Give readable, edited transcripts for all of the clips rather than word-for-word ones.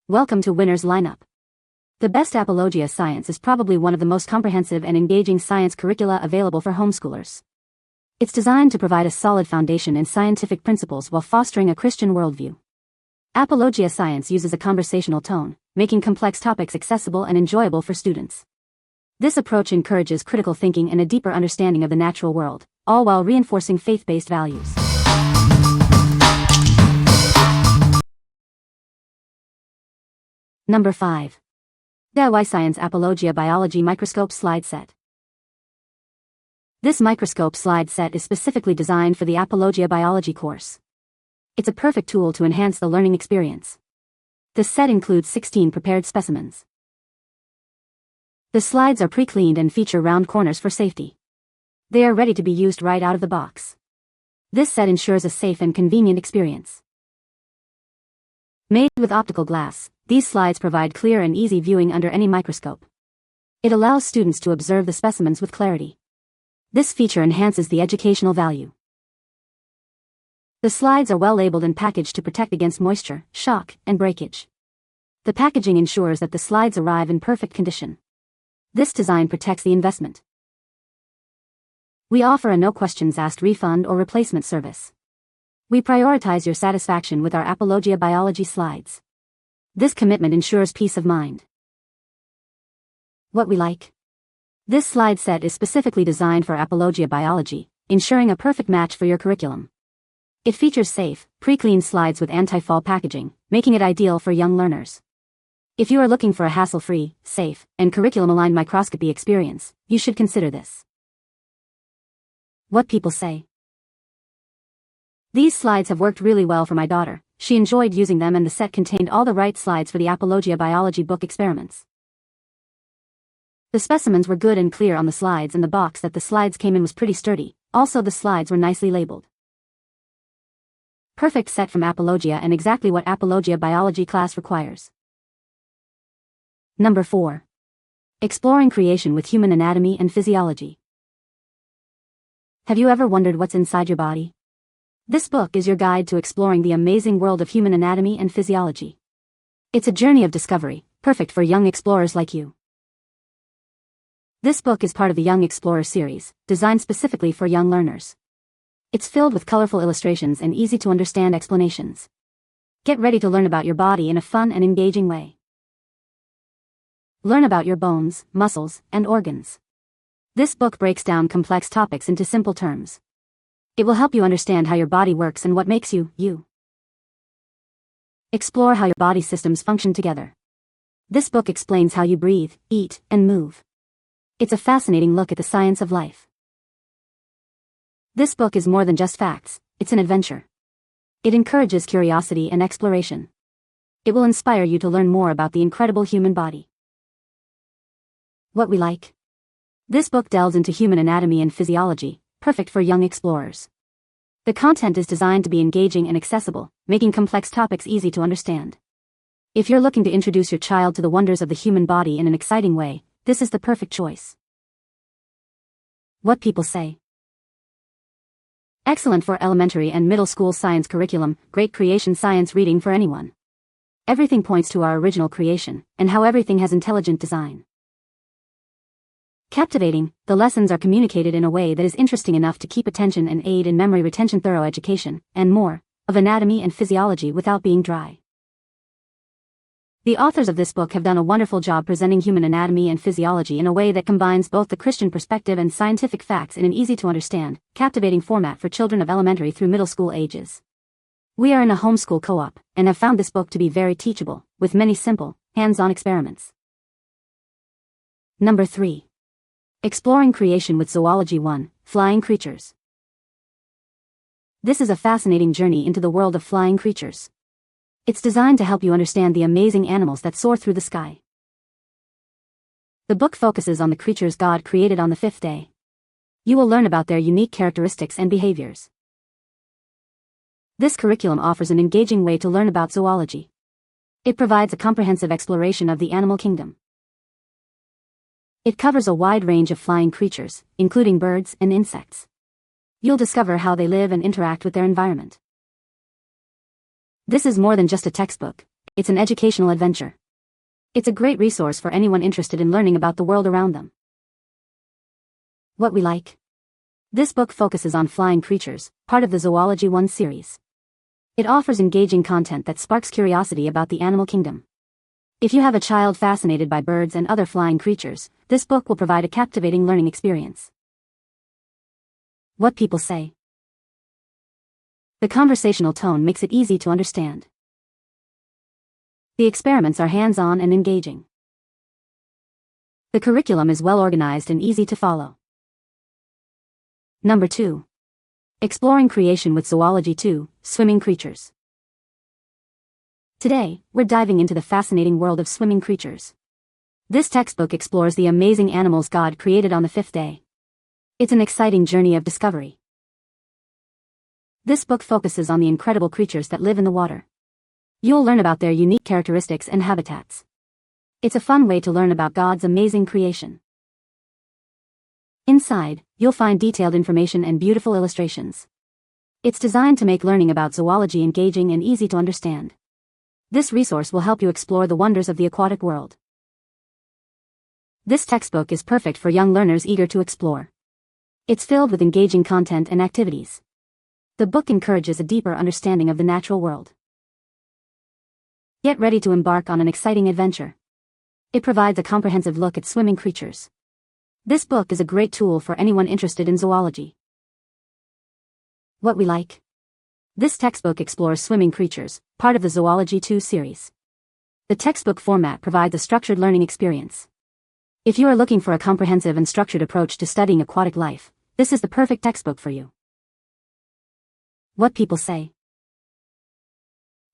Welcome to Winner's Lineup. The best Apologia Science is probably one of the most comprehensive and engaging science curricula available for homeschoolers. It's designed to provide a solid foundation in scientific principles while fostering a Christian worldview. Apologia Science uses a conversational tone, making complex topics accessible and enjoyable for students. This approach encourages critical thinking and a deeper understanding of the natural world, all while reinforcing faith-based values. Number 5. DIY Science Apologia Biology Microscope Slide Set. This microscope slide set is specifically designed for the Apologia Biology course. It's a perfect tool to enhance the learning experience. The set includes 16 prepared specimens. The slides are pre-cleaned and feature round corners for safety. They are ready to be used right out of the box. This set ensures a safe and convenient experience. Made with optical glass, these slides provide clear and easy viewing under any microscope. It allows students to observe the specimens with clarity. This feature enhances the educational value. The slides are well labeled and packaged to protect against moisture, shock, and breakage. The packaging ensures that the slides arrive in perfect condition. This design protects the investment. We offer a no questions asked refund or replacement service. We prioritize your satisfaction with our Apologia Biology slides. This commitment ensures peace of mind. What we like. This slide set is specifically designed for Apologia Biology, ensuring a perfect match for your curriculum. It features safe, pre-cleaned slides with anti-fall packaging, making it ideal for young learners. If you are looking for a hassle-free, safe, and curriculum-aligned microscopy experience, you should consider this. What people say. These slides have worked really well for my daughter. She enjoyed using them and the set contained all the right slides for the Apologia Biology book experiments. The specimens were good and clear on the slides and the box that the slides came in was pretty sturdy. Also the slides were nicely labeled. Perfect set from Apologia and exactly what Apologia Biology class requires. Number 4. Exploring Creation with Human Anatomy and Physiology. Have you ever wondered what's inside your body? This book is your guide to exploring the amazing world of human anatomy and physiology. It's a journey of discovery, perfect for young explorers like you. This book is part of the Young Explorer series, designed specifically for young learners. It's filled with colorful illustrations and easy-to-understand explanations. Get ready to learn about your body in a fun and engaging way. Learn about your bones, muscles, and organs. This book breaks down complex topics into simple terms. It will help you understand how your body works and what makes you, you. Explore how your body systems function together. This book explains how you breathe, eat, and move. It's a fascinating look at the science of life. This book is more than just facts, it's an adventure. It encourages curiosity and exploration. It will inspire you to learn more about the incredible human body. What we like. This book delves into human anatomy and physiology, perfect for young explorers. The content is designed to be engaging and accessible, making complex topics easy to understand. If you're looking to introduce your child to the wonders of the human body in an exciting way, this is the perfect choice. What people say. Excellent for elementary and middle school science curriculum, great creation science reading for anyone. Everything points to our original creation, and how everything has intelligent design. Captivating, the lessons are communicated in a way that is interesting enough to keep attention and aid in memory retention. Thorough education, and more, of anatomy and physiology without being dry. The authors of this book have done a wonderful job presenting human anatomy and physiology in a way that combines both the Christian perspective and scientific facts in an easy-to-understand, captivating format for children of elementary through middle school ages. We are in a homeschool co-op, and have found this book to be very teachable, with many simple, hands-on experiments. Number 3. Exploring Creation with Zoology 1, Flying Creatures. This is a fascinating journey into the world of flying creatures. It's designed to help you understand the amazing animals that soar through the sky. The book focuses on the creatures God created on the fifth day. You will learn about their unique characteristics and behaviors. This curriculum offers an engaging way to learn about zoology. It provides a comprehensive exploration of the animal kingdom. It covers a wide range of flying creatures, including birds and insects. You'll discover how they live and interact with their environment. This is more than just a textbook. it's an educational adventure. It's a great resource for anyone interested in learning about the world around them. What we like. This book focuses on flying creatures, part of the Zoology 1 series. It offers engaging content that sparks curiosity about the animal kingdom. If you have a child fascinated by birds and other flying creatures, this book will provide a captivating learning experience. What people say. The conversational tone makes it easy to understand. The experiments are hands-on and engaging. The curriculum is well organized and easy to follow. Number 2. Exploring Creation with Zoology 2, Swimming Creatures. Today, we're diving into the fascinating world of swimming creatures. This textbook explores the amazing animals God created on the 5th day. It's an exciting journey of discovery. This book focuses on the incredible creatures that live in the water. You'll learn about their unique characteristics and habitats. It's a fun way to learn about God's amazing creation. Inside, you'll find detailed information and beautiful illustrations. It's designed to make learning about zoology engaging and easy to understand. This resource will help you explore the wonders of the aquatic world. This textbook is perfect for young learners eager to explore. It's filled with engaging content and activities. The book encourages a deeper understanding of the natural world. Get ready to embark on an exciting adventure. It provides a comprehensive look at swimming creatures. This book is a great tool for anyone interested in zoology. What we like. This textbook explores swimming creatures, part of the Zoology 2 series. The textbook format provides a structured learning experience. If you are looking for a comprehensive and structured approach to studying aquatic life, this is the perfect textbook for you. What people say.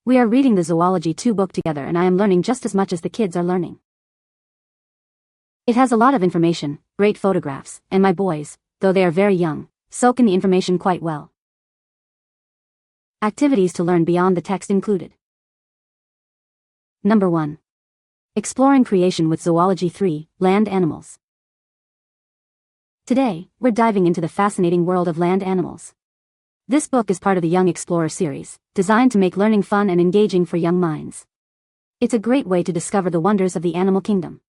We are reading the Zoology 2 book together and I am learning just as much as the kids are learning. It has a lot of information, great photographs, and my boys, though they are very young, soak in the information quite well. Activities to learn beyond the text included. Number 1. Exploring Creation with Zoology 3, Land Animals. Today, we're diving into the fascinating world of land animals. This book is part of the Young Explorer series, designed to make learning fun and engaging for young minds. It's a great way to discover the wonders of the animal kingdom.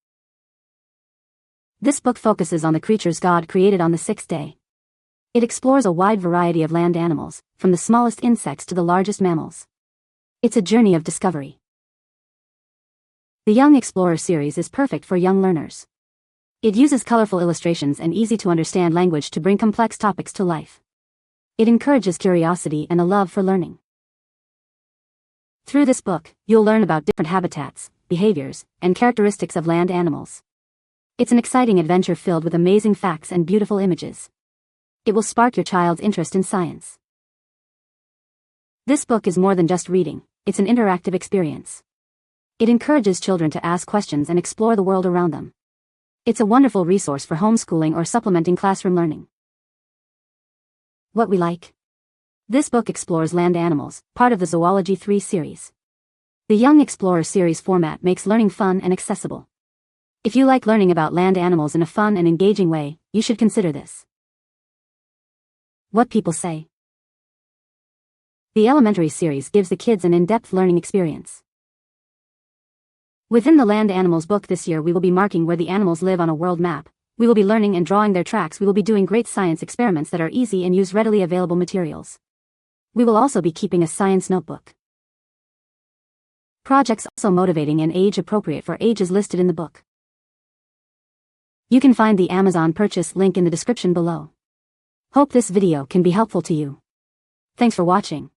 This book focuses on the creatures God created on the 6th day. It explores a wide variety of land animals, from the smallest insects to the largest mammals. It's a journey of discovery. The Young Explorer series is perfect for young learners. It uses colorful illustrations and easy-to-understand language to bring complex topics to life. It encourages curiosity and a love for learning. Through this book, you'll learn about different habitats, behaviors, and characteristics of land animals. It's an exciting adventure filled with amazing facts and beautiful images. It will spark your child's interest in science. This book is more than just reading, it's an interactive experience. It encourages children to ask questions and explore the world around them. It's a wonderful resource for homeschooling or supplementing classroom learning. What we like. This book explores land animals, part of the Zoology 3 series. The Young Explorer series format makes learning fun and accessible. If you like learning about land animals in a fun and engaging way, you should consider this. What people say. The elementary series gives the kids an in-depth learning experience. Within the Land Animals book this year we will be marking where the animals live on a world map. We will be learning and drawing their tracks. We will be doing great science experiments that are easy and use readily available materials. We will also be keeping a science notebook. Projects also motivating and age-appropriate for ages listed in the book. You can find the Amazon purchase link in the description below. Hope this video can be helpful to you. Thanks for watching.